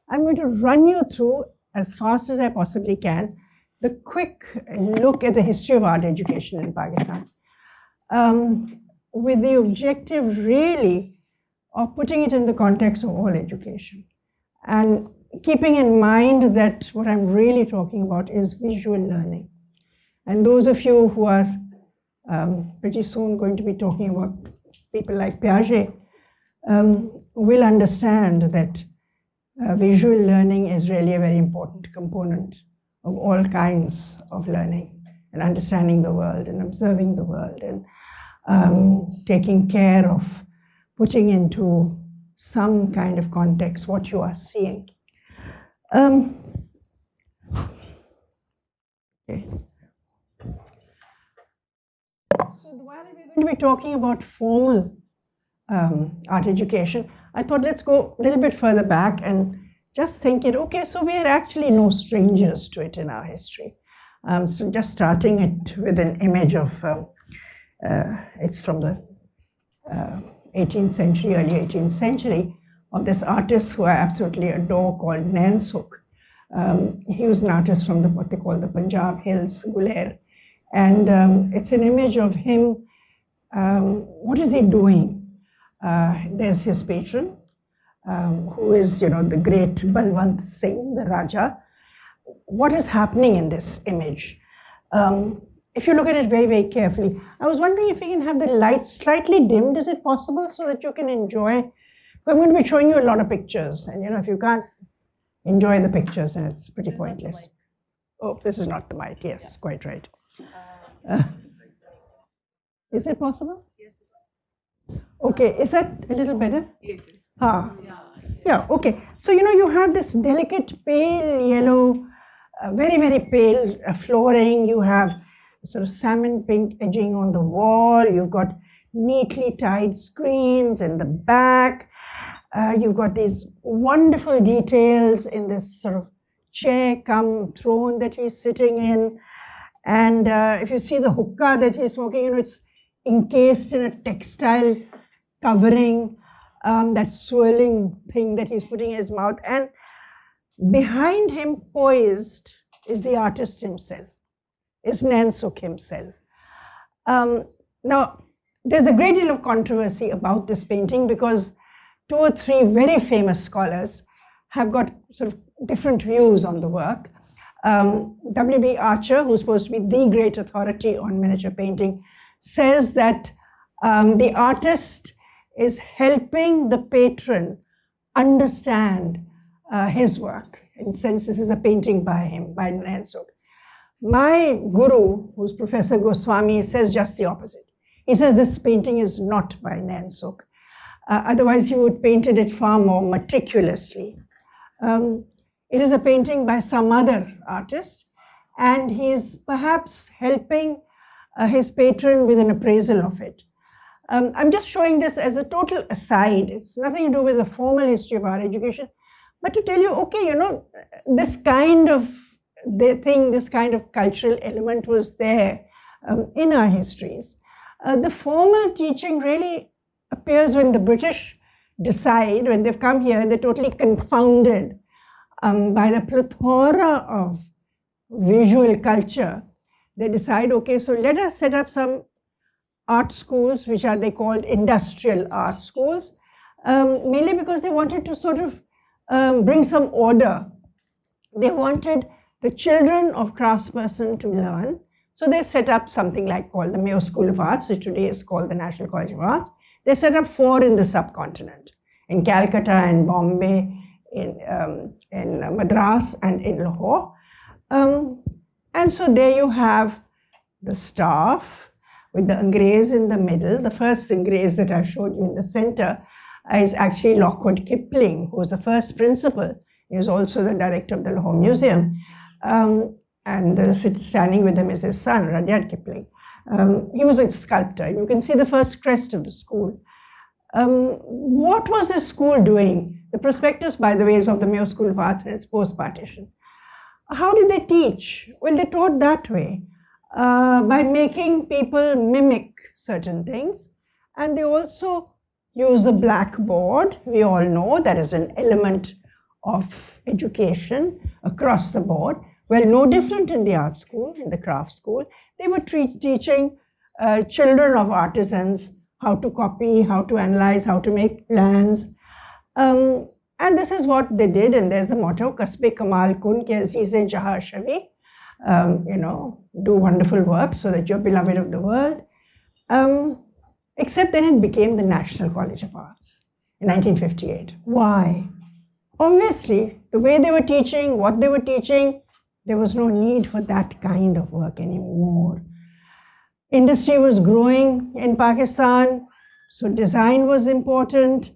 I'm going to run you through, as fast as I possibly can, the quick look at the history of art education in Pakistan, with the objective really of putting it in the context of all education. And keeping in mind that what I'm really talking about is visual learning. And those of you who are pretty soon going to be talking about people like Piaget will understand that visual learning is really a very important component of all kinds of learning and understanding the world and observing the world and taking care of putting into some kind of context what you are seeing. Okay. So while we're going to be talking about formal art education, I thought let's go a little bit further back and just think it, okay, so we are actually no strangers to it in our history. So just starting it with an image of, it's from the 18th century, early 18th century, of this artist who I absolutely adore called Nansuk. He was an artist from what they call the Punjab Hills, Guler. And it's an image of him, what is he doing? There's his patron, who is, the great Balwant Singh, the Raja. What is happening in this image? If you look at it very, very carefully, I was wondering if we can have the lights slightly dimmed. Is it possible so that you can enjoy? I'm going to be showing you a lot of pictures, and if you can't enjoy the pictures, then it's pretty pointless. Oh, this is not the mic. Yes, yeah. Quite right. Is it possible? Yes. Okay, is that a little better? It is. Yeah, okay. So, you have this delicate pale yellow, very, very pale flooring. You have sort of salmon pink edging on the wall. You've got neatly tied screens in the back. You've got these wonderful details in this sort of chair cum throne that he's sitting in. And if you see the hookah that he's smoking, it's encased in a textile covering, that swirling thing that he's putting in his mouth. And behind him, poised, is the artist himself, is Nansuk himself. Now, there's a great deal of controversy about this painting because 2 or 3 very famous scholars have got sort of different views on the work. W.B. Archer, who's supposed to be the great authority on miniature painting, says that the artist is helping the patron understand his work. In a sense, this is a painting by him, by Nansuk. My guru, who's Professor Goswami, says just the opposite. He says this painting is not by Nansuk. Otherwise, he would have painted it far more meticulously. It is a painting by some other artist, and he's perhaps helping his patron with an appraisal of it. I'm just showing this as a total aside. It's nothing to do with the formal history of art education, but to tell you, okay, this kind of thing, this kind of cultural element was there in our histories. The formal teaching really appears when the British decide, when they've come here and they're totally confounded by the plethora of visual culture. They decide, okay, so let us set up some art schools, which are they called industrial art schools, mainly because they wanted to sort of bring some order. They wanted the children of craftspersons to learn. So they set up something like called the Mayo School of Arts, which today is called the National College of Arts. They set up 4 in the subcontinent, in Calcutta, in Bombay, in Madras, and in Lahore. And so there you have the staff with the Angrez in the middle. The first Angrez that I showed you in the center is actually Lockwood Kipling, who was the first principal. He was also the director of the Lahore Museum. And standing with him is his son, Rudyard Kipling. He was a sculptor. You can see the first crest of the school. What was this school doing? The prospectus, by the way, is of the Mayo School of Arts and it's post-partition. How did they teach? Well, they taught that way, by making people mimic certain things. And they also use the blackboard. We all know that is an element of education across the board. Well, no different in the art school, in the craft school. They were teaching children of artisans how to copy, how to analyze, how to make plans. And this is what they did. And there's the motto, Kasbe Kamal Kun Ke Azize Jahar Shavi. Do wonderful work so that you're beloved of the world. Except then it became the National College of Arts in 1958. Why? Obviously, the way they were teaching, what they were teaching, there was no need for that kind of work anymore. Industry was growing in Pakistan, so design was important.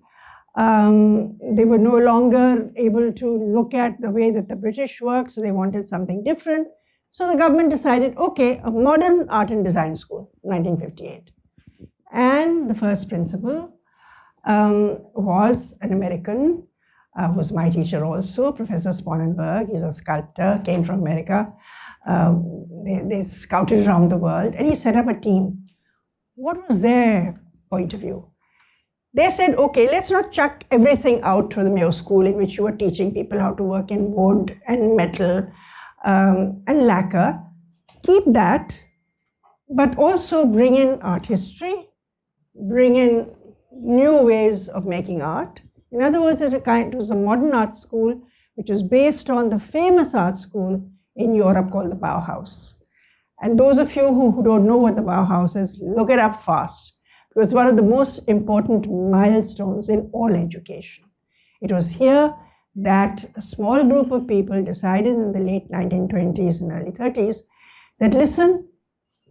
They were no longer able to look at the way that the British worked, so they wanted something different. So the government decided, okay, a modern art and design school, 1958. And the first principal was an American, who was my teacher also, Professor Sponenberg. He's a sculptor, came from America. They scouted around the world, and he set up a team. What was their point of view? They said, okay, let's not chuck everything out from the Mayo School in which you were teaching people how to work in wood and metal and lacquer. Keep that, but also bring in art history, bring in new ways of making art. In other words, it was a modern art school which was based on the famous art school in Europe called the Bauhaus. And those of you who don't know what the Bauhaus is, look it up fast. It was one of the most important milestones in all education. It was here that a small group of people decided in the late 1920s and early 30s that, listen,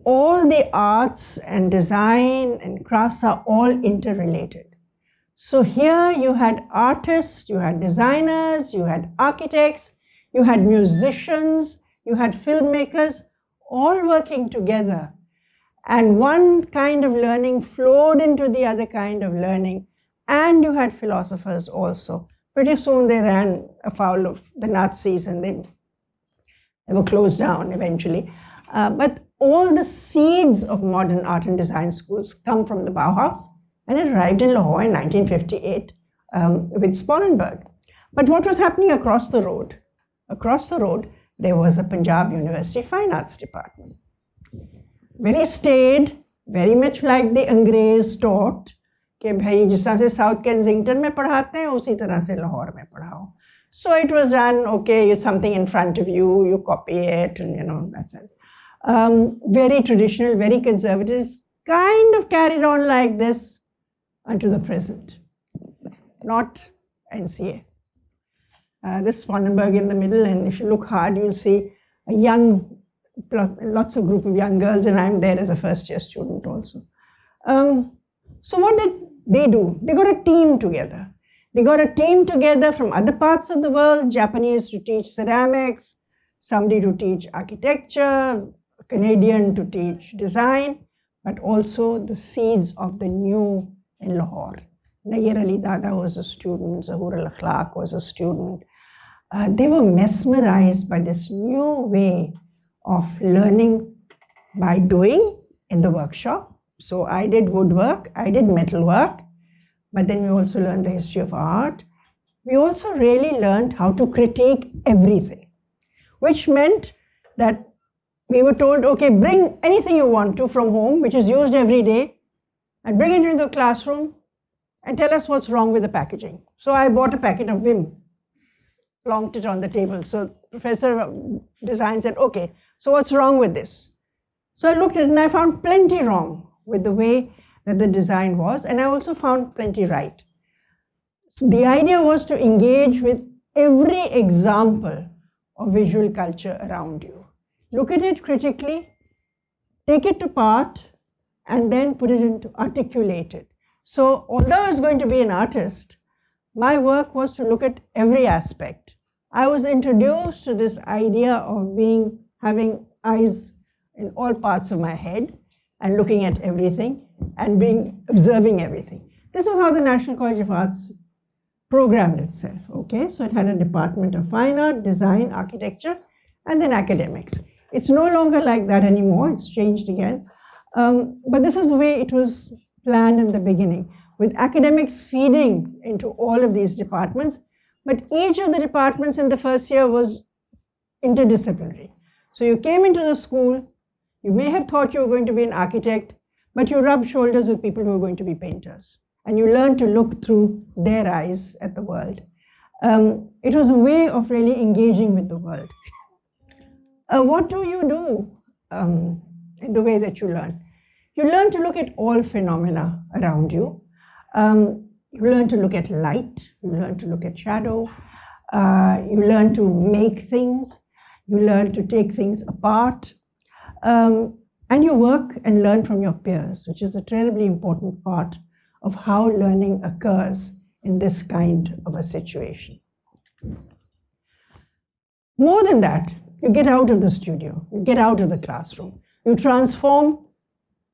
all the arts and design and crafts are all interrelated. So here you had artists, you had designers, you had architects, you had musicians, you had filmmakers, all working together. And one kind of learning flowed into the other kind of learning. And you had philosophers also. Pretty soon they ran afoul of the Nazis and they were closed down eventually. But all the seeds of modern art and design schools come from the Bauhaus, and it arrived in Lahore in 1958 with Sponenberg. But what was happening across the road? Across the road, there was a Punjab University Fine Arts Department. Very staid, very much like the Angrez taught, कि भाई जिस तरह से south Kensington में पढ़ाते हैं उसी तरह से लाहौर में पढ़ाओ. So it was done, okay, it's something in front of you, you copy it, and that's it. Very traditional, very conservative, it's kind of carried on like this unto the present, not NCA. This Sponenberg in the middle, and if you look hard, you'll see lots of group of young girls, and I'm there as a first-year student also. So what did they do? They got a team together. They got a team together from other parts of the world, Japanese to teach ceramics, somebody to teach architecture, a Canadian to teach design, but also the seeds of the new in Lahore. Nayyar Ali Dada was a student, Zahur al-Akhlaq was a student. They were mesmerized by this new way of learning by doing in the workshop. So I did woodwork, I did metalwork, but then we also learned the history of art. We also really learned how to critique everything, which meant that we were told, okay, bring anything you want to from home, which is used every day, and bring it into the classroom and tell us what's wrong with the packaging. So I bought a packet of Vim, plonked it on the table. So Professor of Design said, okay, so what's wrong with this? So I looked at it and I found plenty wrong with the way that the design was, and I also found plenty right. So the idea was to engage with every example of visual culture around you. Look at it critically, take it to part, and then put it into, articulate it. So although I was going to be an artist, my work was to look at every aspect. I was introduced to this idea of having eyes in all parts of my head and looking at everything and observing everything. This is how the National College of Arts programmed itself, okay? So it had a department of fine art, design, architecture, and then academics. It's no longer like that anymore, it's changed again. But this is the way it was planned in the beginning, with academics feeding into all of these departments, But each of the departments in the first year was interdisciplinary. So you came into the school, you may have thought you were going to be an architect, but you rubbed shoulders with people who were going to be painters. And you learned to look through their eyes at the world. It was a way of really engaging with the world. What do you do in the way that you learn? You learn to look at all phenomena around you. You learn to look at light, you learn to look at shadow, you learn to make things, you learn to take things apart, and you work and learn from your peers, which is a terribly important part of how learning occurs in this kind of a situation. More than that, you get out of the studio, you get out of the classroom, you transform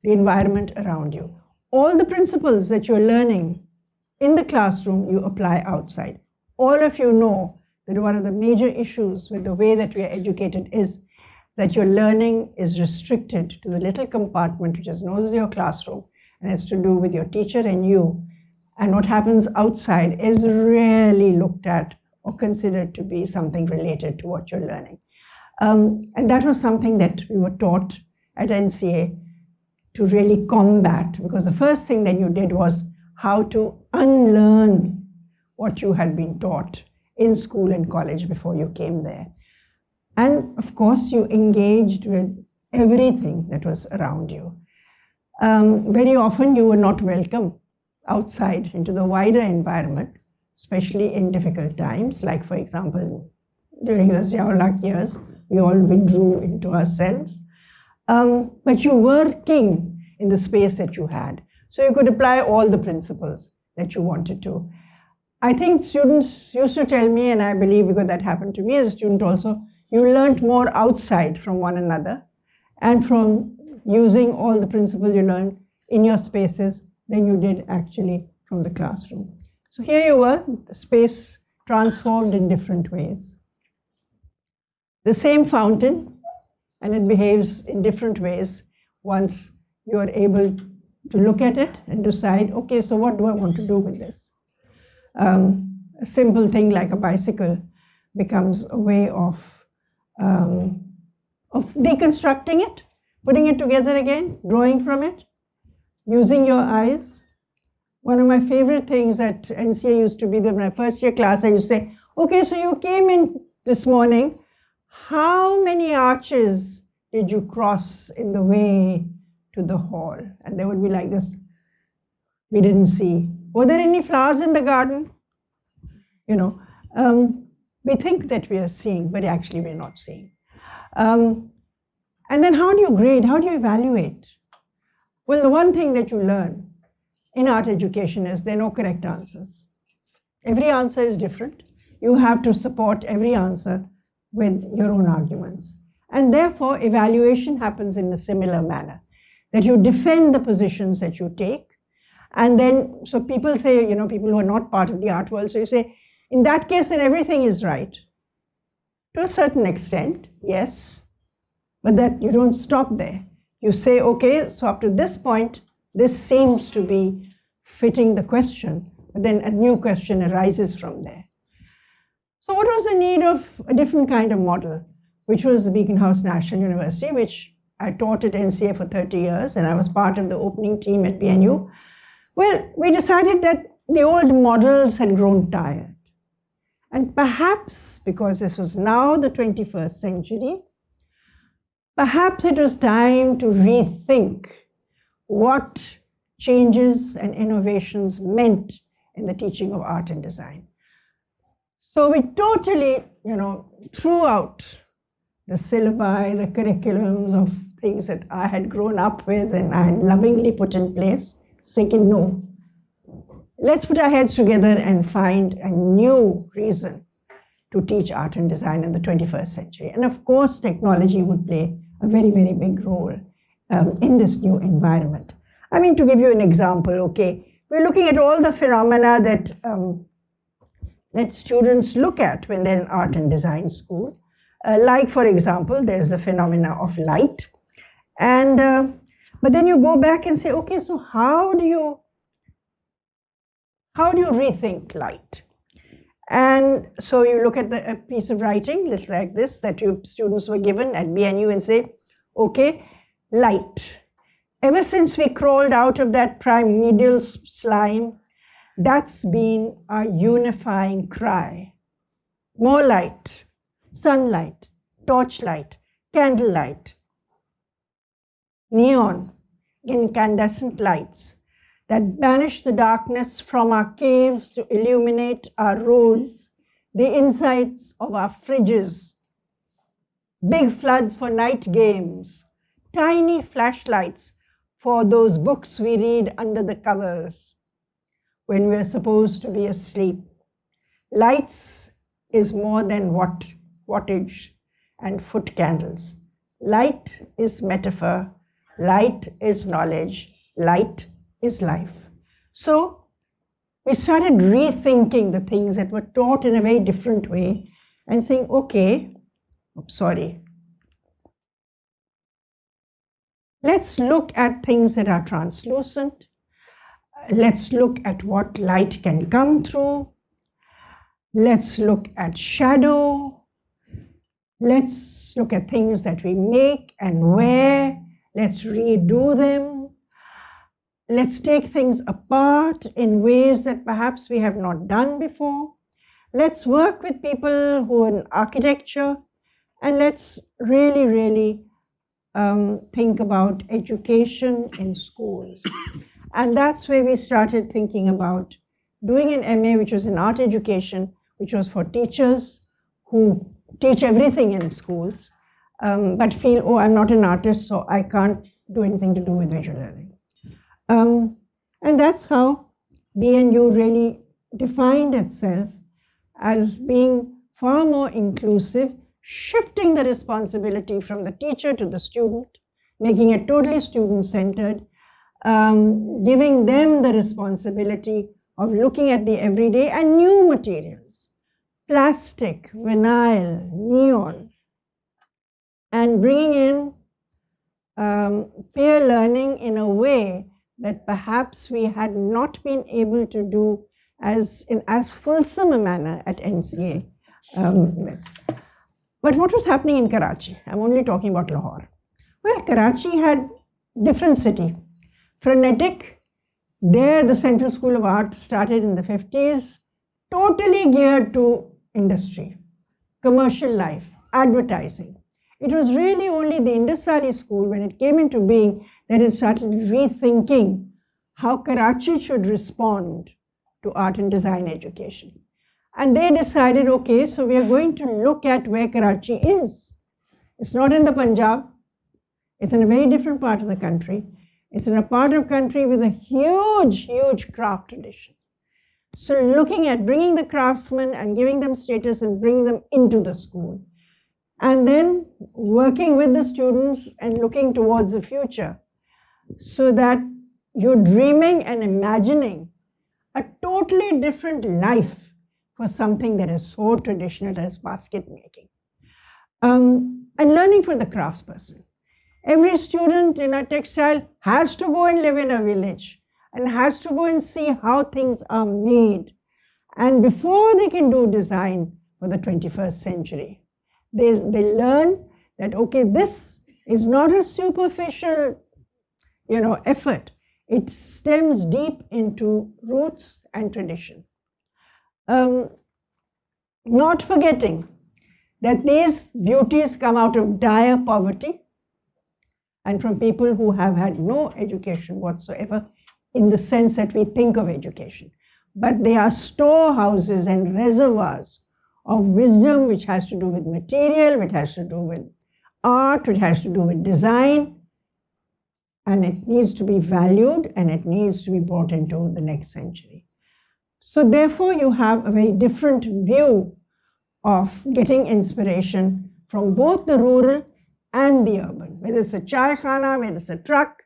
the environment around you. All the principles that you're learning in the classroom, you apply outside. All of you know that one of the major issues with the way that we are educated is that your learning is restricted to the little compartment which is known as your classroom and has to do with your teacher and you. And what happens outside is rarely looked at or considered to be something related to what you're learning. And that was something that we were taught at NCA to really combat, because the first thing that you did was how to unlearn what you had been taught in school and college before you came there. And of course, you engaged with everything that was around you. Very often, you were not welcome outside into the wider environment, especially in difficult times, like, for example, during the Ziaulak years, we all withdrew into ourselves. But you were king in the space that you had. So you could apply all the principles that you wanted to. I think students used to tell me, and I believe because that happened to me as a student also, you learned more outside from one another and from using all the principles you learned in your spaces than you did actually from the classroom. So here you were, the space transformed in different ways. The same fountain, and it behaves in different ways once you are able to look at it and decide, okay, so what do I want to do with this? A simple thing like a bicycle becomes a way of deconstructing it, putting it together again, drawing from it, using your eyes. One of my favorite things at NCA used to be that my first year class, I used to say, okay, so you came in this morning, how many arches did you cross in the way to the hall? And they would be like this, we didn't see. Were there any flowers in the garden? You know, we think that we are seeing, but actually we're not seeing. And then how do you grade? How do you evaluate? Well, the one thing that you learn in art education is there are no correct answers. Every answer is different. You have to support every answer with your own arguments. And therefore, evaluation happens in a similar manner, that you defend the positions that you take. And then, so people say, you know, people who are not part of the art world, so you say, in that case, then everything is right. To a certain extent, yes, but that you don't stop there. You say, okay, so up to this point, this seems to be fitting the question, but then a new question arises from there. So what was the need of a different kind of model, which was the Beaconhouse National University, which I taught at NCA for 30 years, and I was part of the opening team at BNU. Well, we decided that the old models had grown tired. And perhaps, because this was now the 21st century, perhaps it was time to rethink what changes and innovations meant in the teaching of art and design. So we totally, you know, threw out the syllabi, the curriculums of things that I had grown up with and I had lovingly put in place, thinking, no, let's put our heads together and find a new reason to teach art and design in the 21st century. And of course, technology would play a very, very big role in this new environment. I mean, to give you an example, okay, we're looking at all the phenomena that, that students look at when they're in art and design school. Like, for example, there's the phenomena of light. And, but then you go back and say, okay, so how do you rethink light? And so you look at a piece of writing like this that your students were given at BNU and say, okay, light. Ever since we crawled out of that primordial slime, that's been our unifying cry. More light, sunlight, torchlight, candlelight, neon, incandescent lights that banish the darkness from our caves to illuminate our roads, the insides of our fridges, big floods for night games, tiny flashlights for those books we read under the covers when we're supposed to be asleep. Lights is more than wattage and foot candles. Light is metaphor, light is knowledge, light is life. So we started rethinking the things that were taught in a very different way and saying, okay, let's look at things that are translucent. Let's look at what light can come through. Let's look at shadow. Let's look at things that we make and wear. Let's redo them. Let's take things apart in ways that perhaps we have not done before. Let's work with people who are in architecture, and let's really think about education in schools. And that's where we started thinking about doing an MA, which was in art education, which was for teachers who teach everything in schools, but feel, oh, I'm not an artist, so I can't do anything to do with visual learning. And that's how BNU really defined itself as being far more inclusive, shifting the responsibility from the teacher to the student, making it totally student-centered, giving them the responsibility of looking at the everyday and new materials, plastic, vinyl, neon, and bringing in peer learning in a way that perhaps we had not been able to do in as fulsome a manner at NCA. But what was happening in Karachi? I'm only talking about Lahore. Well, Karachi had different city. Frenetic, there the Central School of Art started in the 50s, totally geared to industry, commercial life, advertising. It was really only the Indus Valley School, when it came into being, that it started rethinking how Karachi should respond to art and design education. And they decided, okay, so we are going to look at where Karachi is. It's not in the Punjab. It's in a very different part of the country. It's in a part of the country with a huge craft tradition. So looking at bringing the craftsmen and giving them status and bringing them into the school. And then working with the students and looking towards the future so that you're dreaming and imagining a totally different life for something that is so traditional as basket making. And learning for the craftsperson. Every student in a textile has to go and live in a village and has to go and see how things are made. And before they can do design for the 21st century, they learn that, okay, this is not a superficial, effort. It stems deep into roots and tradition. Not forgetting that these beauties come out of dire poverty and from people who have had no education whatsoever in the sense that we think of education. But they are storehouses and reservoirs of wisdom, which has to do with material, which has to do with art, which has to do with design, and it needs to be valued and it needs to be brought into the next century. So therefore, you have a very different view of getting inspiration from both the rural and the urban. Whether it's a chai khana, whether it's a truck,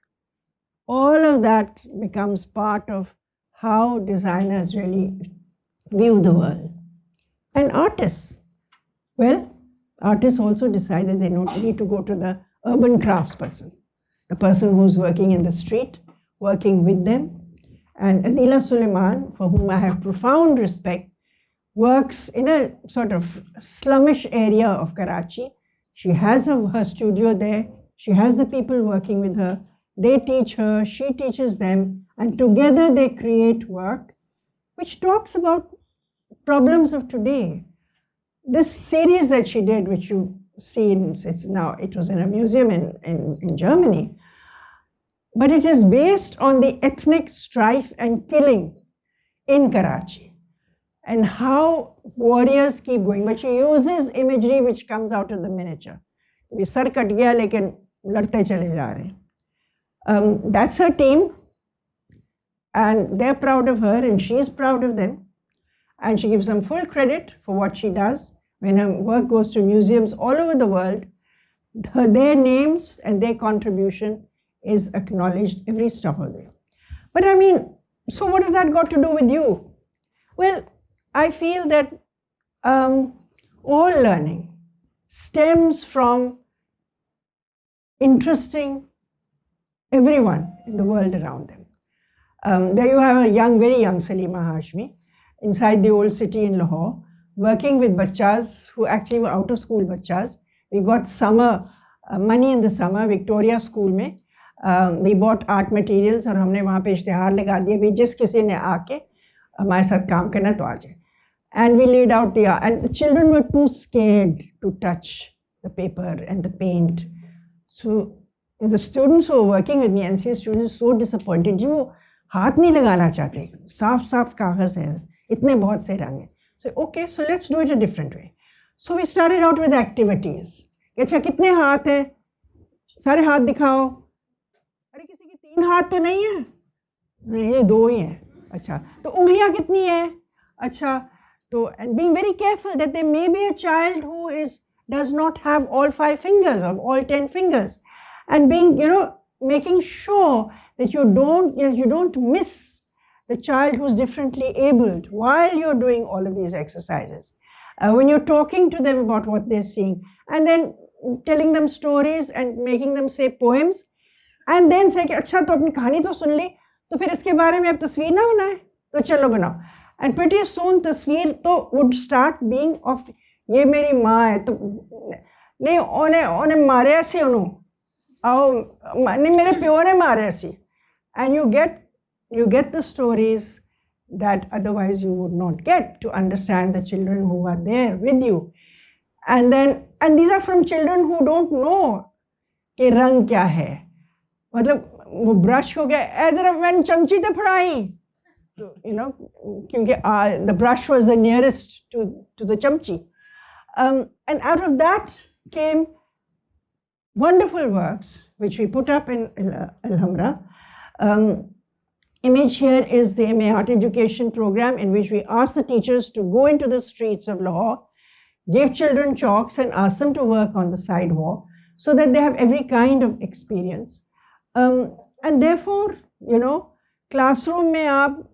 all of that becomes part of how designers really view the world. And artists, well, artists also decide that they need to go to the urban craftsperson, the person who's working in the street, working with them. And Adila Suleiman, for whom I have profound respect, works in a sort of slumish area of Karachi. She has her studio there. She has the people working with her. They teach her, she teaches them, and together they create work which talks about problems of today. This series that she did, which you've seen, it was in a museum in Germany, but it is based on the ethnic strife and killing in Karachi and how warriors keep going. But she uses imagery which comes out of the miniature. Sar kat gaya, lekin ladte chale ja rahe. That's her team, and they're proud of her, and she's proud of them. And she gives them full credit for what she does. When her work goes to museums all over the world, their names and their contribution is acknowledged every stop of the way. But I mean, so what has that got to do with you? Well, I feel that all learning stems from interesting everyone in the world around them. There you have a very young Salima Hashmi inside the old city in Lahore, working with bachas who actually were out of school bachas. We got summer money in the summer, Victoria School में. We bought art materials और हमने वहाँ पे इश्तिहार लगा दिया भी जिस किसी ने आके हमारे साथ काम करना तो आ जाए. And we laid out the art, and the children were too scared to touch the paper and the paint. So the students who were working with me, NCA students, so disappointed. जी वो हाथ नहीं लगाना चाहते, साफ कागज है, इतने बहुत से रंग हैं. So okay, so let's do it a different way. So we started out with activities. अच्छा कितने हाथ हैं? सारे हाथ दिखाओ. अरे किसी की 3 हाथ तो नहीं है? नहीं, ये 2 ही हैं. अच्छा, तो उंगलियां कितनी है? अच्छा, तो and being very careful that there may be a child who does not have all 5 fingers or all 10 fingers, and being making sure that you don't miss the child who's differently abled while you're doing all of these exercises. When you're talking to them about what they're seeing, and then telling them stories and making them say poems, and then say कि अच्छा तो अपनी कहानी तो सुन ली, तो फिर इसके बारे में अब तस्वीर ना बनाए, तो चलो बनाओ. And pretty soon तस्वीर तो would start being of ये मेरी माँ है, तो नहीं उन्हें मारे ऐसी उन्हों, आओ नहीं मेरे प्यो ने मारे ऐसी. And you get the stories that otherwise you would not get to understand the children who are there with you. And these are from children who don't know कि रंग क्या है. मतलब वो ब्रश को क्या इधर मैंने चमची तो फड़ाई, तो क्योंकि the brush was the nearest to the chamchi. And out of that came wonderful works which we put up in Alhambra. Image here is the MA Art Education program, in which we ask the teachers to go into the streets of Lahore, give children chalks and ask them to work on the sidewalk so that they have every kind of experience. And therefore, classroom mein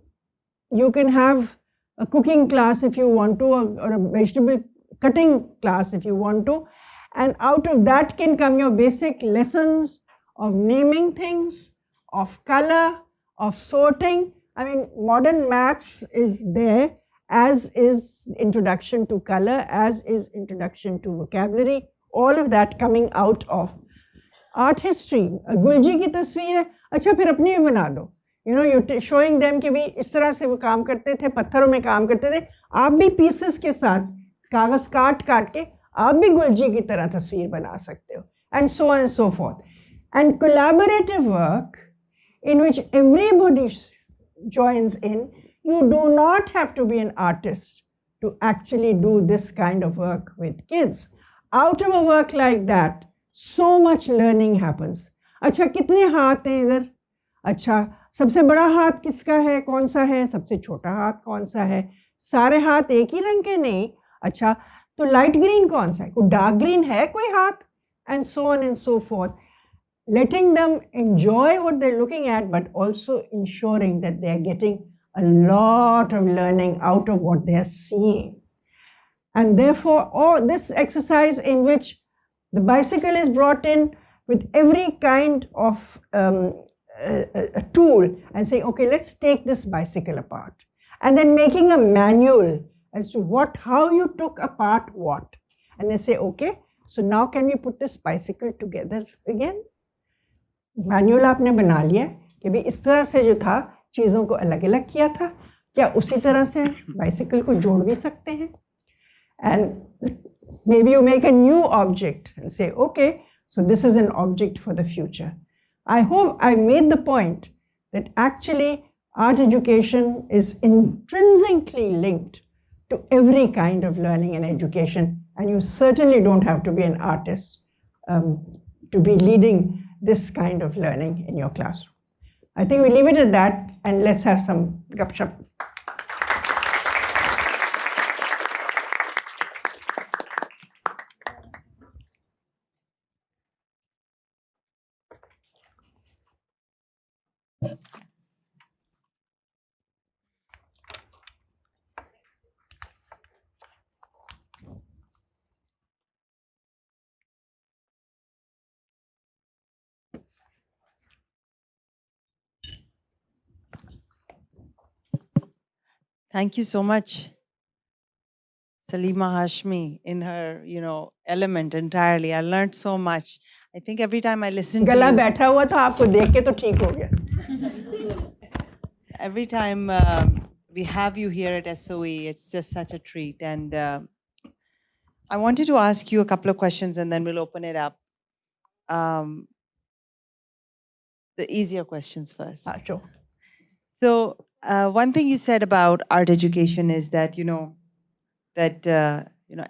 you can have a cooking class if you want to, or a vegetable cutting class if you want to, and out of that can come your basic lessons of naming things, of color, of sorting. I mean, modern maths is there, as is introduction to color, as is introduction to vocabulary, all of that coming out of art history. गुलजी की तस्वीर है, अच्छा फिर अपनी भी बना दो. You're showing them कि भाई इस तरह से वो काम करते थे, पत्थरों में काम करते थे, आप भी pieces के साथ कागज काट के आप भी गुलजी की तरह तस्वीर बना सकते हो, and so on and so forth. And collaborative work in which everybody joins in. You do not have to be an artist to actually do this kind of work with kids. Out of a work like that, so much learning happens. अच्छा कितने हाथ हैं इधर? अच्छा सबसे बड़ा हाथ किसका है, कौन सा है? सबसे छोटा हाथ कौन सा है? सारे हाथ एक ही रंग के नहीं. अच्छा तो लाइट ग्रीन कौन सा है? कोई डार्क ग्रीन है कोई हाथ? And so on and so forth. Letting them enjoy what they're looking at, but also ensuring that they're getting a lot of learning out of what they're seeing. And therefore, this exercise in which the bicycle is brought in with every kind of a tool and saying, okay, let's take this bicycle apart. And then making a manual as to how you took apart what. And they say, okay, so now can we put this bicycle together again? Manual आपने बना लिया कि भाई इस तरह से जो था चीज़ों को अलग अलग किया था, क्या उसी तरह से बाइसिकल को जोड़ भी सकते हैं? And maybe you make a new object and say, okay, so this is an object for the future. I hope I made the point that actually art education is intrinsically linked to every kind of learning and education, and you certainly don't have to be an artist to be leading this kind of learning in your classroom. I think we leave it at that, and let's have some gupshup. Thank you so much, Salima Hashmi, in her, element entirely. I learned so much. I think every time I listen to गला you, बैठा हुआ था, आपको देख के तो ठीक हो गया. every time we have you here at SOE, it's just such a treat. And I wanted to ask you a couple of questions, and then we'll open it up. The easier questions first. Sure. So one thing you said about art education is that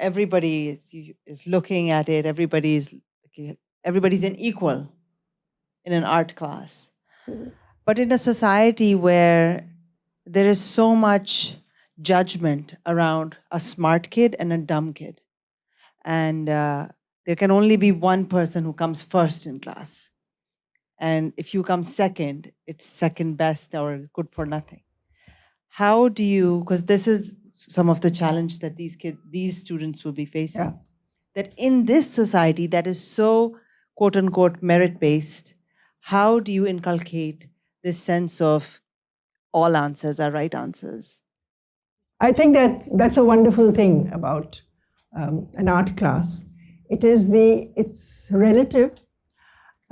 everybody is looking at it. Everybody's an equal in an art class. But in a society where there is so much judgment around a smart kid and a dumb kid, and there can only be one person who comes first in class. And if you come second, it's second best or good for nothing. How do you, because this is some of the challenge that these students will be facing, that in this society that is so quote unquote merit-based, how do you inculcate this sense of all answers are right answers? I think that's a wonderful thing about an art class. It's relative.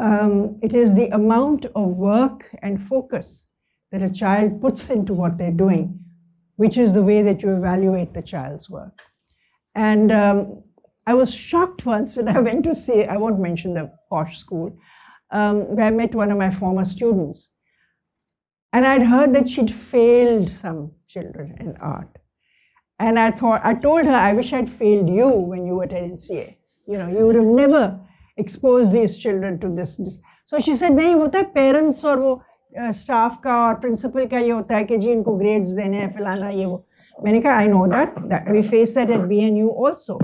It is the amount of work and focus that a child puts into what they're doing, which is the way that you evaluate the child's work. And I was shocked once when I went to see, I won't mention the posh school, where I met one of my former students. And I'd heard that she'd failed some children in art. And I told her, I wish I'd failed you when you were at NCA. You would have never expose these children to this. So she said, नहीं होता है parents और वो staff का और principal का ये होता है कि जी इनको grades देने हैं फलाना ये वो. मैंने कहा I know that we face that at BNU also,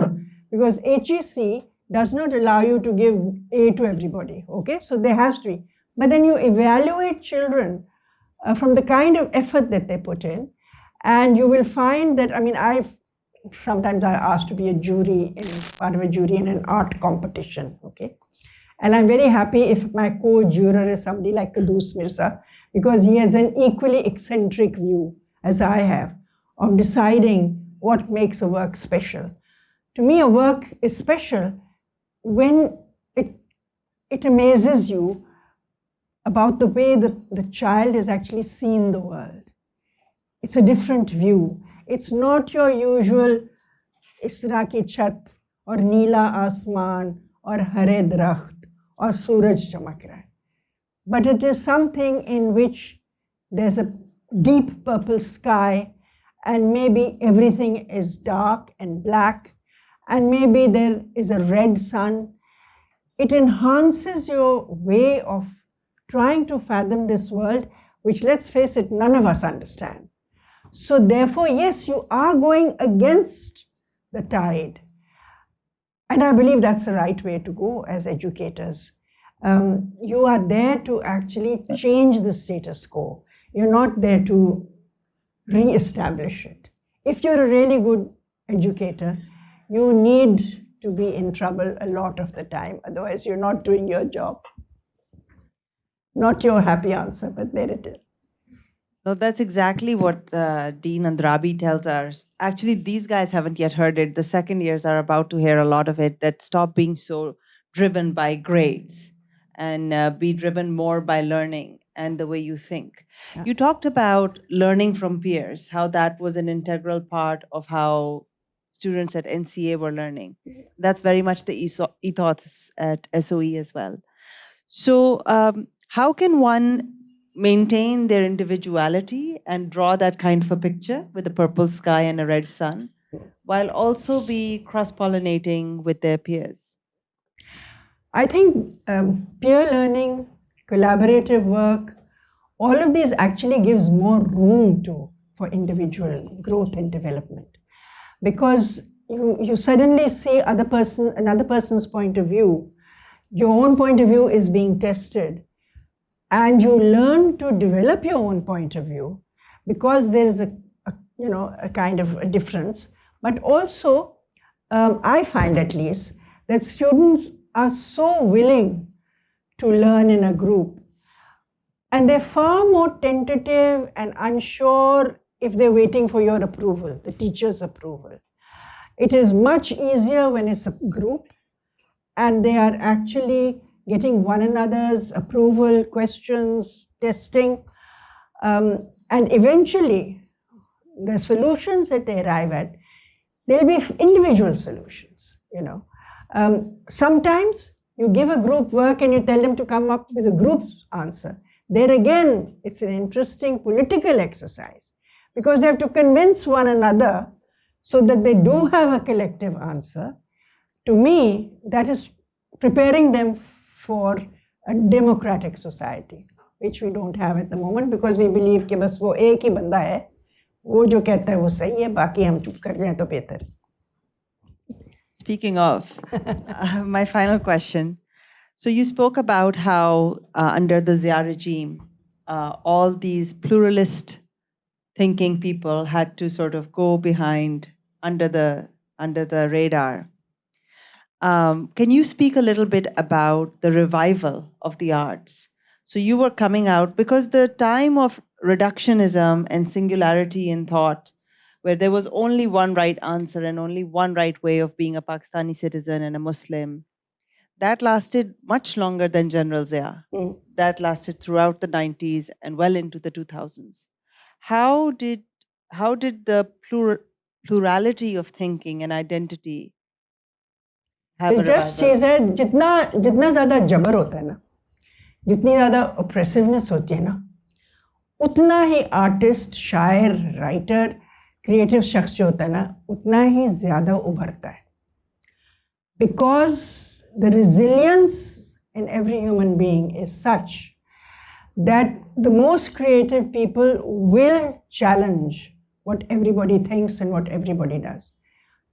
because HEC does not allow you to give A to everybody. Okay, so there has to be. But then you evaluate children from the kind of effort that they put in, and you will find that sometimes I asked to be part of a jury in an art competition, okay? And I'm very happy if my co-juror is somebody like Kadus Mirza, because he has an equally eccentric view, as I have, of deciding what makes a work special. To me, a work is special when it amazes you about the way the child has actually seen the world. It's a different view. It's not your usual इस तरह की छत और नीला आसमान और हरे दरख्त और सूरज चमक रहा है. But it is something in which there's a deep purple sky, and maybe everything is dark and black, and maybe there is a red sun. It enhances your way of trying to fathom this world, which, let's face it, none of us understand. So therefore, yes, you are going against the tide. And I believe that's the right way to go as educators. You are there to actually change the status quo. You're not there to re-establish it. If you're a really good educator, you need to be in trouble a lot of the time. Otherwise, you're not doing your job. Not your happy answer, but there it is. No, that's exactly what Dean Andrabi tells us. Actually, these guys haven't yet heard it. The second years are about to hear a lot of it, that stop being so driven by grades and be driven more by learning and the way you think. Yeah. You talked about learning from peers, how that was an integral part of how students at NCA were learning. That's very much the ethos at SOE as well. So, how can one maintain their individuality and draw that kind of a picture with a purple sky and a red sun, while also be cross-pollinating with their peers? I think peer learning, collaborative work, all of these actually gives more room for individual growth and development, because you suddenly see another person's point of view. Your own point of view is being tested, and you learn to develop your own point of view because there is a kind of a difference. But also, I find at least that students are so willing to learn in a group, and they're far more tentative and unsure if they're waiting for your approval, the teacher's approval. It is much easier when it's a group and they are actually getting one another's approval, questions, testing, and eventually the solutions that they arrive at, they'll be individual solutions, Sometimes you give a group work and you tell them to come up with a group's answer. There again, it's an interesting political exercise because they have to convince one another so that they do have a collective answer. To me, that is preparing them for a democratic society, which we don't have at the moment because we believe कि बस वो एक ही बंदा है, वो जो कहता है वो सही है, बाकी हम चुप कर जाएं तो बेहतर. Speaking of, my final question. So you spoke about how under the Zia regime, all these pluralist thinking people had to sort of go behind under the radar. Can you speak a little bit about the revival of the arts? So you were coming out because the time of reductionism and singularity in thought, where there was only one right answer and only one right way of being a Pakistani citizen and a Muslim, that lasted much longer than General Zia. That lasted throughout the 90s and well into the 2000s. How did the plurality of thinking and identity have a दिलचस्प revival? चीज़ है, जितना ज़्यादा जबर होता है ना, जितनी ज़्यादा ऑप्रेसिवनेस होती है ना, उतना ही आर्टिस्ट, शायर, राइटर, क्रिएटिव शख्स जो होता है ना, उतना ही ज़्यादा उभरता है. Because the resilience in every human being is such that the most creative people will challenge what everybody thinks and what everybody does.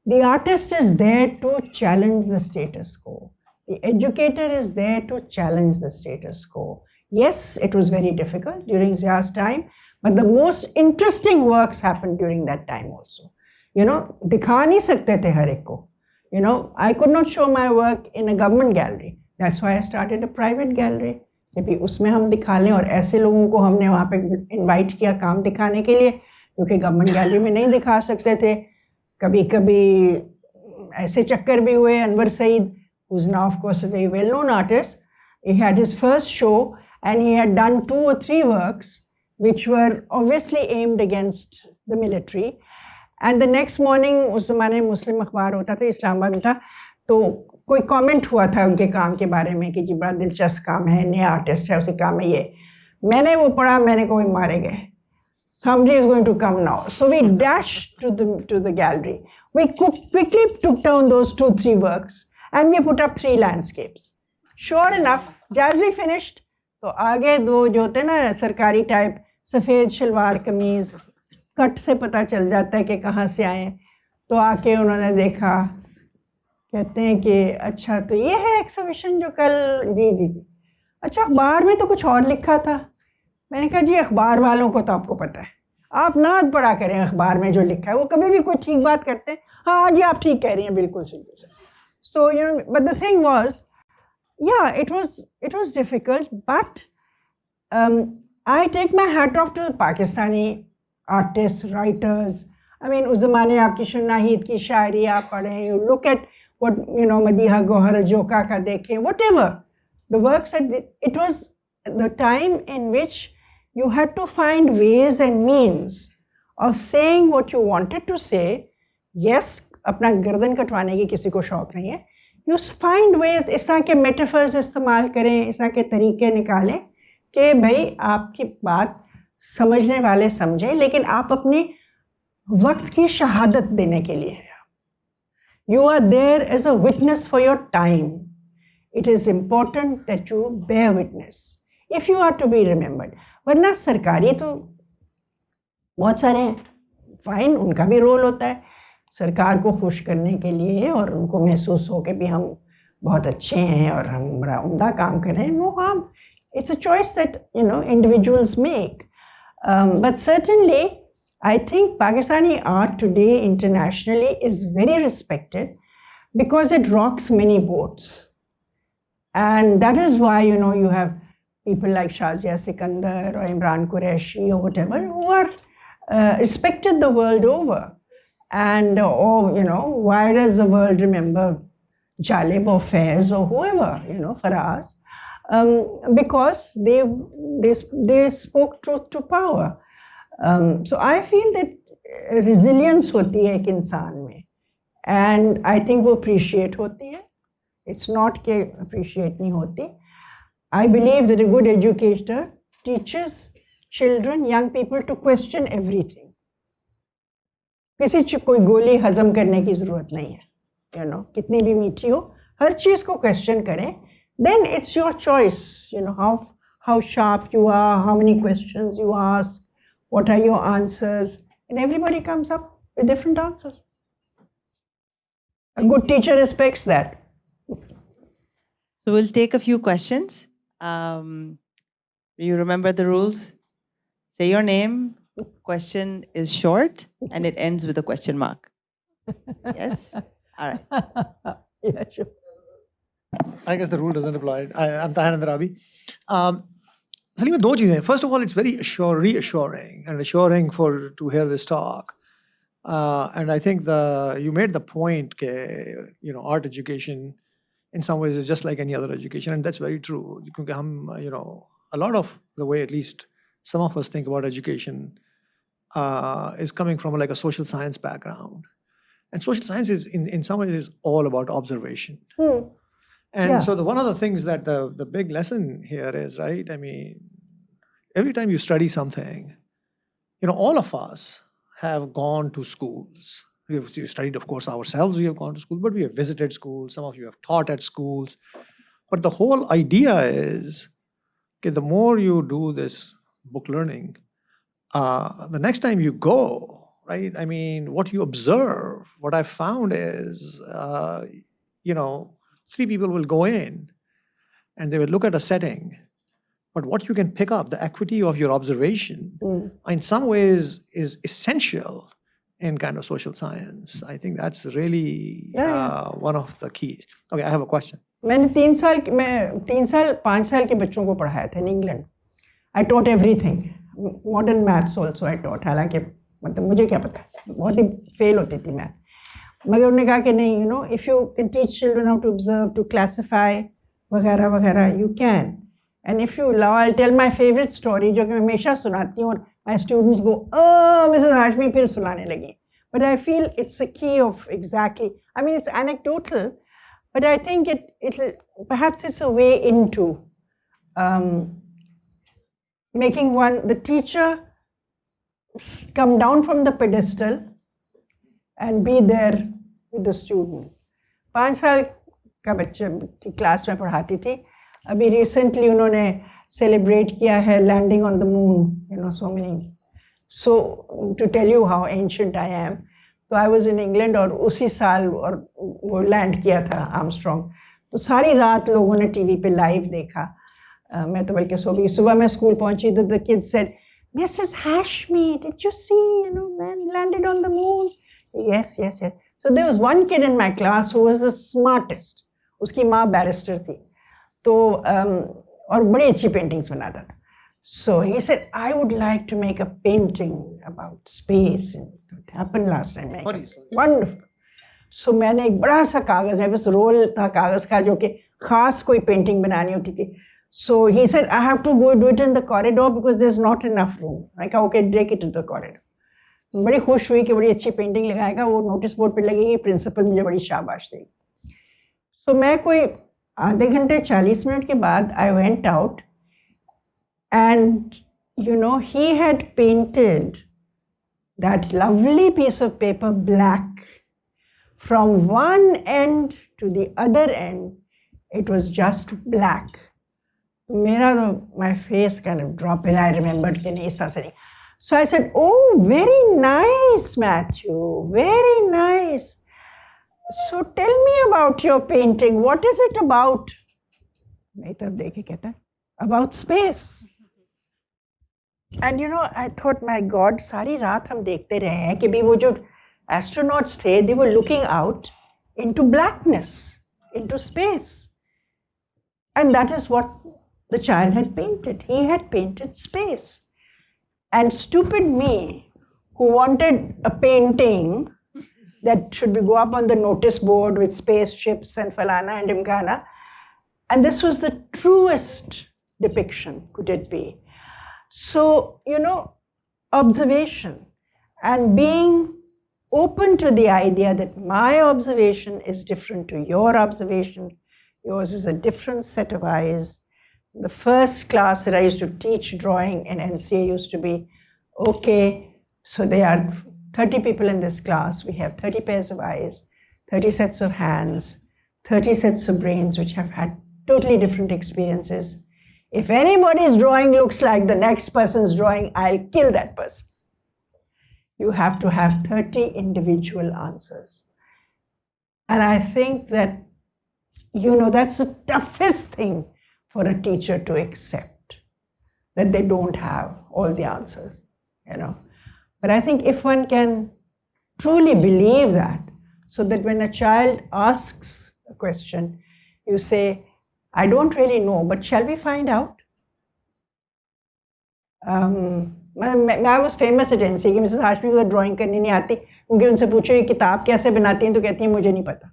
The artist is there to challenge the status quo. The educator is there to challenge the status quo. Yes, it was very difficult during Zia's time, but the most interesting works happened during that time also. दिखा नहीं सकते थे हर एक को. I could not show my work in a government gallery. That's why I started a private gallery. कि उसमें हम दिखा लें, और ऐसे लोगों को हमने वहाँ पे इनवाइट किया काम दिखाने के लिए, क्योंकि गवर्नमेंट गैलरी में नहीं दिखा सकते थे. कभी कभी ऐसे चक्कर भी हुए. Anwar Saeed, who's now of course a very well-known artist, he had his first show and he had done 2 or 3 works which were obviously aimed against the military. And the next morning, उस ज़माने में मुस्लिम अखबार होता था, इस्लामाबाद में था, तो कोई कमेंट हुआ था उनके काम के बारे में कि जी बड़ा दिलचस्प काम है, नया आर्टिस्ट है, उसे काम है ये. मैंने वो पढ़ा, मैंने कोई मारे गए. Somebody is going to come now. So we dashed to the gallery. We quickly took down those 2-3 works and we put up 3 landscapes. Sure enough, as we finished, तो आगे 2 जो होते ना सरकारी टाइप, सफ़ेद शलवार कमीज़, कट से पता चल जाता है कि कहाँ से आए. तो आके उन्होंने देखा, कहते हैं कि अच्छा तो ये है एग्जीबिशन जो कल. जी. अच्छा, अखबार में तो कुछ और लिखा था. मैंने कहा जी अखबार वालों को तो आपको पता है, आप ना पढ़ा करें अखबार में जो लिखा है, वो कभी भी कोई ठीक बात करते हैं. हाँ जी आप ठीक कह रही हैं, बिल्कुल सही. So but the thing was, yeah, it was difficult, but I take my hat off to the Pakistani artists, writers. I mean, उस ज़माने आपकी शनाहिद की शायरी आप पढ़ें, you look at what, Madiha Gohar Joka ka dekhe, whatever. The works, it was the time in which you had to find ways and means of saying what you wanted to say. Yes, अपना गर्दन कटवाने की किसी को शौक नहीं है. You find ways, इस तरह के metaphors इस्तेमाल करें, इस तरह के तरीके निकालें कि भाई आपकी बात समझने वाले समझें, लेकिन आप अपने वक्त की शहादत देने के लिए. You are there as a witness for your time. It is important that you bear witness if you are to be remembered. वरना सरकारी तो बहुत सारे हैं, फाइन, उनका भी रोल होता है सरकार को खुश करने के लिए और उनको महसूस हो कि भी हम बहुत अच्छे हैं और हम बड़ा उम्दा काम कर रहे हैं. No harm. It's a choice that individuals make. But certainly, I think Pakistani art today internationally is very respected because it rocks many boats. And that is why, you have people like Shazia Sikandar or Imran Qureshi or whatever who are respected the world over. And, why does the world remember Jalib or Faiz or whoever, Faraz? Because they spoke truth to power. So I feel that resilience होती है एक इंसान में, and I think वो appreciate होती है. It's not कि appreciate नहीं होती. I believe that a good educator teaches children, young people to question everything. किसी कोई गोली हजम करने की जरूरत नहीं है, कितनी भी मीठी हो, हर चीज को question करें. Then it's your choice, how sharp you are, how many questions you ask, what are your answers, and everybody comes up with different answers. A good teacher respects that. So we'll take a few questions. Do you remember the rules? Say your name. Question is short and it ends with a question mark. Yes? All right. Yeah, sure. I guess the rule doesn't apply. I'm Tahan Andarabi. Salima, दो चीजें. First of all, it's very reassuring and assuring to hear this talk. And I think you made the point that art education in some ways is just like any other education, and that's very true. Because a lot of the way, at least some of us think about education, is coming from like a social science background, and social science is in some ways is all about observation. And so one of the things that the big lesson here is, right? I mean, every time you study something, all of us have gone to schools. We've studied, of course, ourselves, we have gone to school, but we have visited schools. Some of you have taught at schools. But the whole idea is, the more you do this book learning, the next time you go, right? I mean, what you observe, what I found is, 3 people will go in and they will look at a setting, but what you can pick up, the equity of your observation, in some ways is essential in kind of social science. I think that's really one of the keys. Okay, I have a question. मैंने 5 साल के बच्चों को पढ़ाया था in England. I taught everything. Modern maths also I taught. हालांकि मतलब मुझे क्या पता, बहुत ही फेल होती थी मैथ. मगर उन्होंने कहा कि नहीं, if you can teach children how to observe, to classify, वगैरह वगैरह, you can. And if you allow, I'll tell my favorite story, जो कि मैं हमेशा सुनाती हूँ और my students go, oh, Mrs. Hashmi फिर सुनाने लगी. But I feel it's a key of exactly, I mean, it's anecdotal, but I think perhaps it's a way into making the teacher come down from the pedestal and be there with the student. 5 साल का बच्चे की class में पढ़ाती थी. अभी recently उन्होंने celebrate किया है landing on the moon, so many. So to tell you how ancient I am, so I was in England और उसी साल और वो land किया था Armstrong. तो सारी रात लोगों ने टीवी पे live देखा. मैं तो बल्कि सो गई. सुबह मैं स्कूल पहुंची तो the kids said, Mrs. Hashmi, did you see, man landed on the moon? Yes. So there was one kid in my class who was the smartest. उसकी माँ barrister थी. तो और बड़ी अच्छी paintings बनाता था. So he said, I would like to make a painting about space. And it happened last time. Sorry. Wonderful. So मैंने एक बड़ा सा कागज है बस रोल था कागज का जो कि खास कोई पेंटिंग बनानी होती थी. So he said, I have to go do it in the corridor because there's not enough room. I said, okay, take it to the corridor. बड़ी खुश हुई कि बड़ी अच्छी पेंटिंग लगाएगा, वो नोटिस बोर्ड पे लगेगी, प्रिंसिपल मुझे बड़ी शाबाश देगी. So मैं कोई आधे घंटे 40 मिनट के बाद I went out and you know he had painted that lovely piece of paper black from one end to the other end. It was just black. My face kind of dropped and I remembered the nahi. So I said, oh, very nice, Matthew, very nice. So tell me about your painting. What is it about? About space. And you know, I thought, my God, सारी रात हम देखते रहे हैं कि भी वो जो astronauts थे, they were looking out into blackness, into space. And that is what the child had painted. He had painted space. And stupid me, who wanted a painting that should go up on the notice board with spaceships and falana and imkana. And this was the truest depiction, could it be? So, you know, observation and being open to the idea that my observation is different to your observation. Yours is a different set of eyes. The first class that I used to teach drawing in NCA used to be, okay, so there are 30 people in this class. We have 30 pairs of eyes, 30 sets of hands, 30 sets of brains which have had totally different experiences. If anybody's drawing looks like the next person's drawing, I'll kill that person. You have to have 30 individual answers. And I think that, you know, that's the toughest thing for a teacher to accept, that they don't have all the answers, you know. But I think if one can truly believe that, so that when a child asks a question, you say, I don't really know, but shall we find out? I was famous at NCA कि Mrs. Hashmi को drawing करनी नहीं आती, क्योंकि उनसे पूछो ये किताब कैसे बनाती हैं तो कहती हैं मुझे नहीं पता.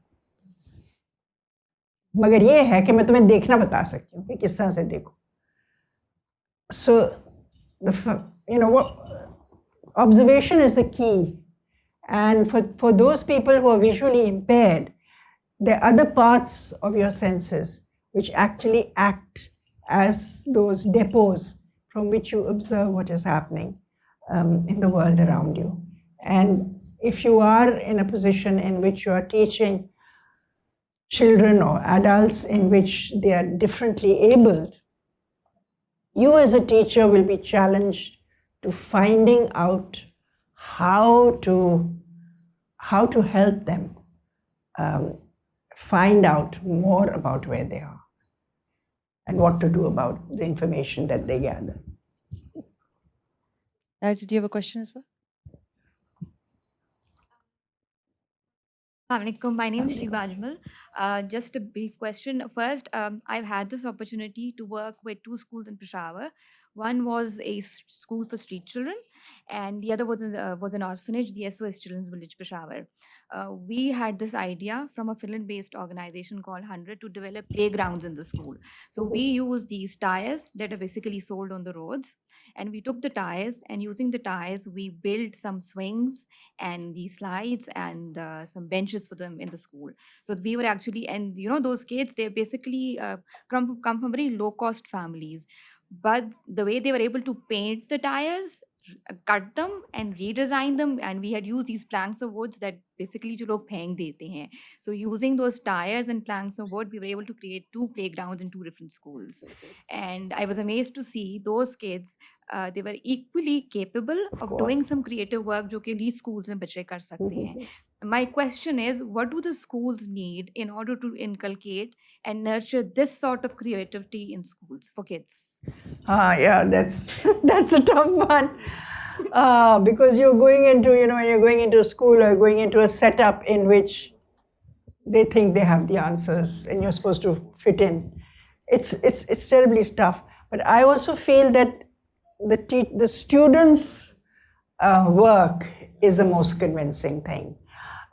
मगर ये है कि मैं तुम्हें देखना बता सकती हूँ कि किस तरह से देखो. So, you know, observation is the key. And for those people who are visually impaired, there are other parts of your senses which actually act as those depots from which you observe what is happening in the world around you. And if you are in a position in which you are teaching children or adults in which they are differently abled, you as a teacher will be challenged to finding out how to help them find out more about where they are and what to do about the information that they gather. Did you have a question as well? Assalamualaikum. My name is Shiva Ajmal. Just a brief question. First, I've had this opportunity to work with two schools in Peshawar. One was a school for street children, and the other was an orphanage, the SOS Children's Village, Peshawar. We had this idea from a Finland-based organization called 100 to develop playgrounds in the school. So we use these tires that are basically sold on the roads, and we took the tires, and using the tires, we built some swings and these slides and some benches for them in the school. So we were actually, and you know, those kids, they're basically come from very low-cost families. But the way they were able to paint the tires, cut them and redesign them, and we had used these planks of woods that basically जो लोग फेंक देते हैं. So using those tires and planks of wood, we were able to create two playgrounds in two different schools. And I was amazed to see those kids, they were equally capable of doing some creative work जो कि elite schools में बच्चे कर सकते हैं. My question is, what do the schools need in order to inculcate and nurture this sort of creativity in schools for kids? Yeah, that's a tough one. Because you're going into, you know, when you're going into a school or going into a setup in which they think they have the answers and you're supposed to fit in. It's terribly tough. But I also feel that the students' work is the most convincing thing.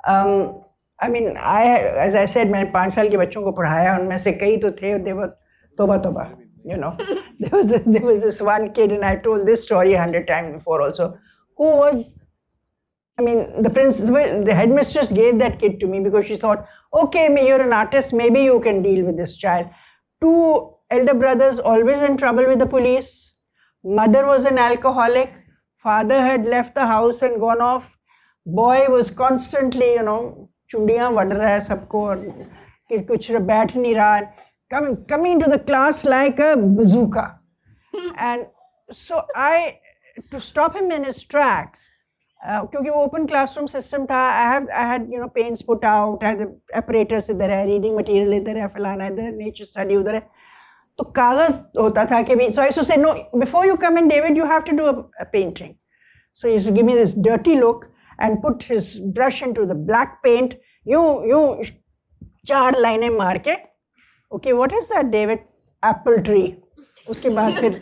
I mean, as I said, मैंने 5 साल के बच्चों को पढ़ाया, उनमें से कई तो थे, they were toba, you know. There was this one kid, and I've told this story 100 times before also, who was, I mean, the headmistress gave that kid to me because she thought, okay, you're an artist, maybe you can deal with this child. 2 elder brothers always in trouble with the police. Mother was an alcoholic. Father had left the house and gone off. Boy was constantly, you know, chundiyan vad raha hai sabko aur kuch baith nahi raha, coming to the class like a bazooka. And so to stop him in his tracks, क्योंकि वो open classroom system था, I had you know paints put out, I had the apparatus इधर है, reading material इधर है, फलाना इधर है, nature study उधर है, तो कागज होता था कि so I used to say, no, before you come in, David, you have to do a painting. So he used to give me this dirty look and put his brush into the black paint, you 4 लाइनें मार के, okay, what is that, David? Apple tree. उसके बाद फिर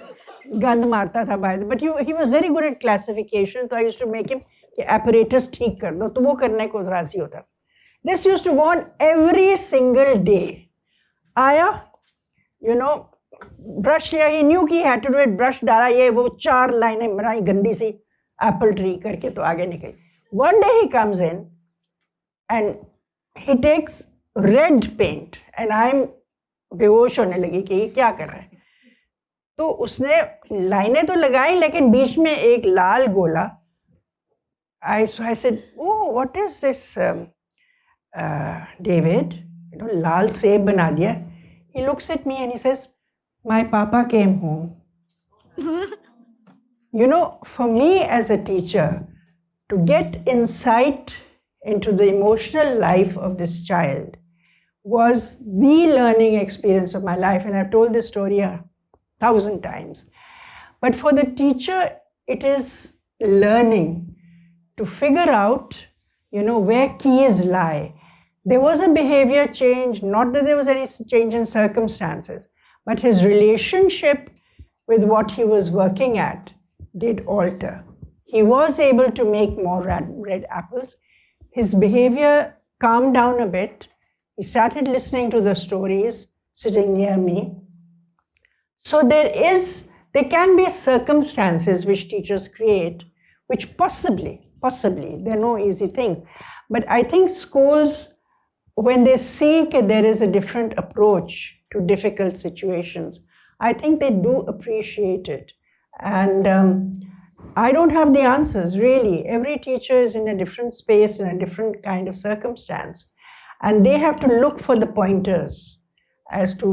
गंद मारता था by the, but he was very good at classification, so I used to make him कि apparatus ठीक कर दो, तो वो करने को राजी होता. This used to go on every single day. आया, you know, brush लिया, he knew he had to do it, brush डाला, ये वो 4 लाइनें बनाई गंदी सी apple tree करके, तो आगे निकली. One day he comes in and he takes red paint and I'm बेहोश होने लगी कि ये क्या कर रहा है. तो उसने लाइनें तो लगाई लेकिन बीच में एक लाल गोला. I said, oh, what is this, David? You know, लाल सेब बना दिया. He looks at me and he says, my papa came home. You know, for me as a teacher, to get insight into the emotional life of this child was the learning experience of my life. And I've told this story 1,000 times. But for the teacher, it is learning to figure out, you know, where keys lie. There was a behavior change, not that there was any change in circumstances, but his relationship with what he was working at did alter. He was able to make more red apples. His behavior calmed down a bit. He started listening to the stories sitting near me. So there can be circumstances which teachers create, which possibly, they're no easy thing. But I think schools, when they see that there is a different approach to difficult situations, I think they do appreciate it. And I don't have the answers, really. Every teacher is in a different space, in a different kind of circumstance. And they have to look for the pointers as to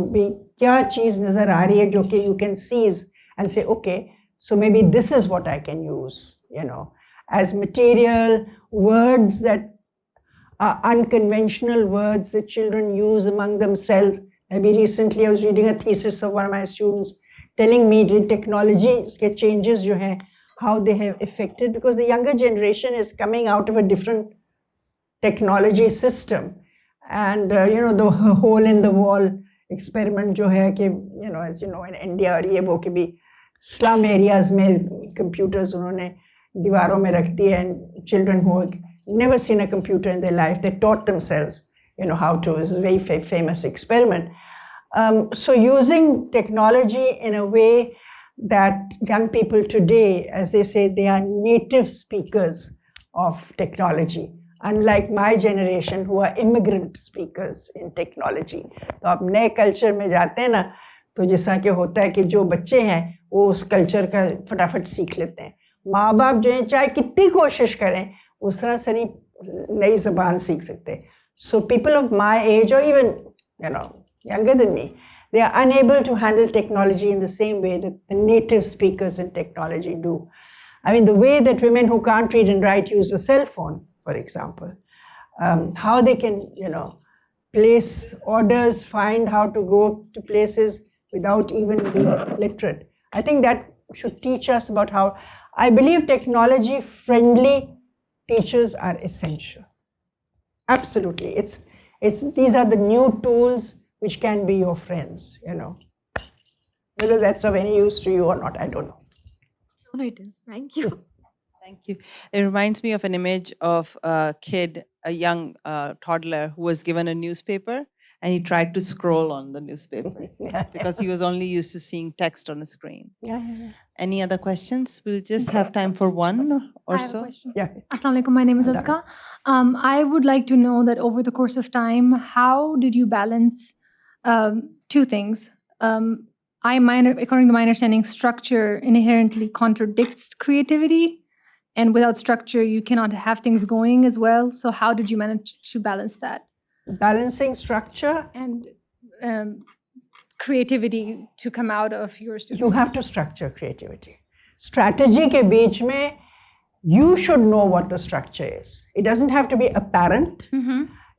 kya cheez nazar aa rahi hai jo ki you can seize and say, okay, so maybe this is what I can use, you know, as material, words that are unconventional words that children use among themselves. Maybe recently I was reading a thesis of one of my students telling me the technology changes jo hai, how they have affected, because the younger generation is coming out of a different technology system. And, you know, the hole in the wall experiment jo hai ki, you know, as you know, in India और ये वो कि भी slum areas में computers उन्होंने दीवारों में रख दिए, and children who have never seen a computer in their life, they taught themselves, you know, how to. It's a very famous experiment. So using technology in a way that young people today, as they say, they are native speakers of technology, unlike my generation who are immigrant speakers in technology. तो आप नए culture में जाते हैं ना, तो जैसा कि होता है कि जो बच्चे हैं वो उस कल्चर का फटाफट सीख लेते हैं. माँ बाप जो है चाहे कितनी कोशिश करें उस तरह से नहीं नई ज़बान सीख सकते. So people of my age, or even, you know, younger than me, they are unable to handle technology in the same way that the native speakers in technology do. I mean, the way that women who can't read and write use a cell phone, for example, how they can, you know, place orders, find how to go to places without even being literate. I think that should teach us about how, I believe technology-friendly teachers are essential. Absolutely. These are the new tools which can be your friends, you know. Whether that's of any use to you or not, I don't know. No, it is. Thank you. Thank you. It reminds me of an image of a kid, a young toddler who was given a newspaper and he tried to scroll on the newspaper because he was only used to seeing text on a screen. Yeah. Any other questions? We'll just have time for one or I have a so. question. Yeah. Assalamu alaikum. My name is Aska. I would like to know that over the course of time, how did you balance two things? According to my understanding, structure inherently contradicts creativity, and without structure, you cannot have things going as well. So, how did you manage to balance that Balancing structure, and creativity to come out of your students? you have to structure creativity. Strategy ke beech mein, you should know what the structure is. It doesn't have to be apparent.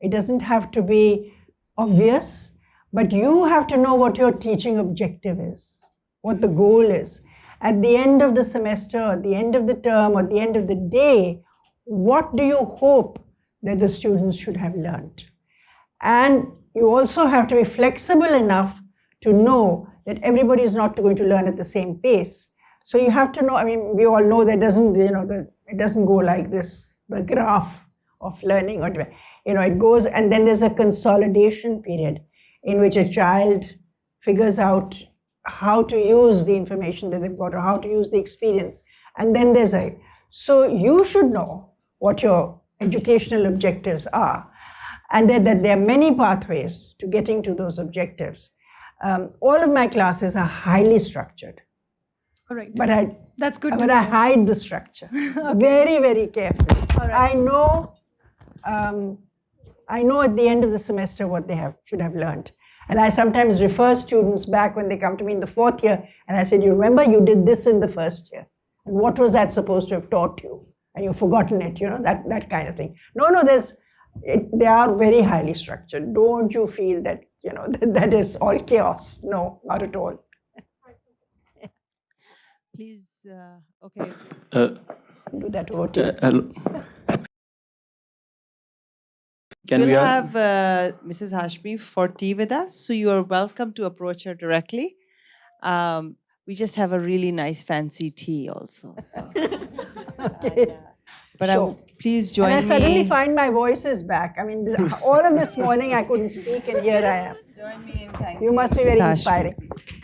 It doesn't have to be obvious, but you have to know what your teaching objective is, what the goal is. At the end of the semester, or the end of the term, or the end of the day, what do you hope that the students should have learned? And you also have to be flexible enough to know that everybody is not going to learn at the same pace. So you have to know, I mean, we all know that it doesn't go like this, the graph of learning, or, it goes, and then there's a consolidation period in which a child figures out how to use the information that they've got or how to use the experience. And then so you should know what your educational objectives are, and that there are many pathways to getting to those objectives. All of my classes are highly structured. All right. But that's good. But I hide the structure very, very carefully. All right. I know at the end of the semester what they should have learned. And I sometimes refer students back when they come to me in the 4th year, and I said, you remember you did this in the 1st year. And what was that supposed to have taught you? And you've forgotten it, that kind of thing. No, they are very highly structured. Don't you feel that, that is all chaos? No, not at all. Please, okay. Do that over to you. We'll have Mrs. Hashmi for tea with us, so you are welcome to approach her directly. We just have a really nice fancy tea also. So. Okay. But Sure. Please join me. And I suddenly find my voice is back. I mean, all of this morning I couldn't speak, and here I am. Join me in thanking You must be very Hashmi, inspiring. please.